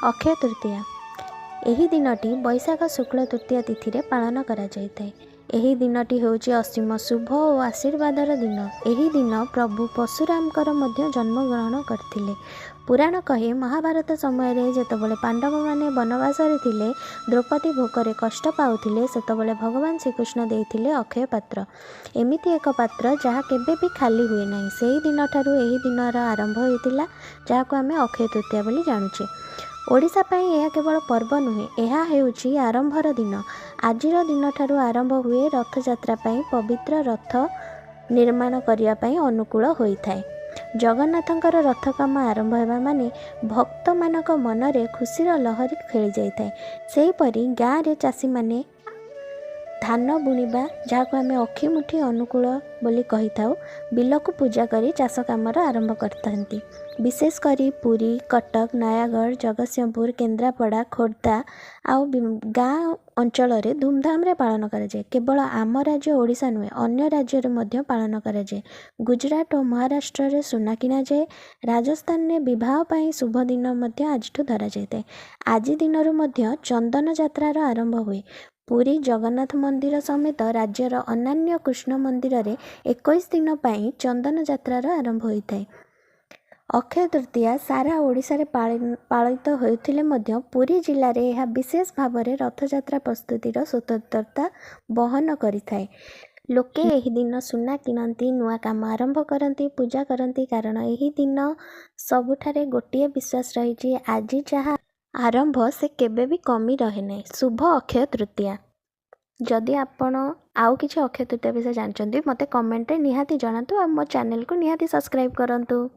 अक्षय तृतीया एही दिनटी वैशाख शुक्ल तृतीया तिथि रे पालन करा जायଥାଏ। एही दिनटी होउची असीम शुभ और आशीर्वादर दिन। एही दिन प्रभु परशुरामकर मध्य जन्मग्रहण करथिले। पुराण कहे महाभारत समय रे जेतबले पांडव माने वनवास रे थिले, द्रौपदी भोकरे कष्ट पाउथिले, सेतबले भगवान श्रीकृष्ण देइथिले अक्षय पात्र। एमिति एक पात्र जहा केबे भी खाली हुए नाही। सेही दिन ठारू एही दिनर आरंभ होइतिला, जाहाको आमे अक्षय तृतीया बोली जानुछे। ओडिशा पाई यह केवल पर्व नुहे, यह हेउची आरंभर दिन। आजिर दिन ठारू आरंभ हुए रथ यात्रा पाई पवित्र रथ निर्माण करिया पाई अनुकूल होइथाय। जगन्नाथंकर रथ काम आरंभ हेबा माने भक्त मानक मनरे खुशीर लहरी खेली जाइथाय। सेहीपरि गाँव रे चाषी माने धान बुणिबा, जहाको आमे अखिमुठी अनुकूल बोली कही थाउ, बिलकु पूजा करी चाष कामर आरंभ करथांती। विशेष करी पुरी, कटक, नयागढ़, जगतसिंहपुर, केन्द्रापड़ा, खोर्धा आउ गाँ अंचल रे धूमधाम रे पालन करा जाए। केवल आम राज्य ओडिशा नुहे, अन्य राज्य रे मध्य पालन करा जाए। गुजरात और महाराष्ट्र रे सुना किना जाए। राजस्थान रे विवाह पाई शुभ दिन मध्य आजिठु धरा जाए। आज दिनरु मध्य चंदन यात्रार आरंभ हुए। पुरी जगन्नाथ मंदिर समेत राज्यर अन्यान्य कृष्ण मंदिर रे 21 दिन पाई चंदन यात्रार आरंभ होइथाय। अक्षय तृतीया सारा ओडिशा रे पालित होइथिले मध्य पुरी जिल्ला रे यह विशेष भाव में रथयात्रा प्रस्तुतिर स्वतंत्रता बहन करिथाय। लोके एही दिन सुना किनती, नुआ काम आरंभ करती, पूजा करती, कारण एही दिन सबुठारे गोटिए विश्वास रही, आज जहाँ आरंभ से केबे भी कमी रहे नहीं। शुभ अक्षय तृतीया। जदि आपण आउ किछि अक्षय तृतीया विषय जानचंती मते कमेंट रे निहाती जणातु आ मो चैनल को निहाती सब्सक्राइब करंतु।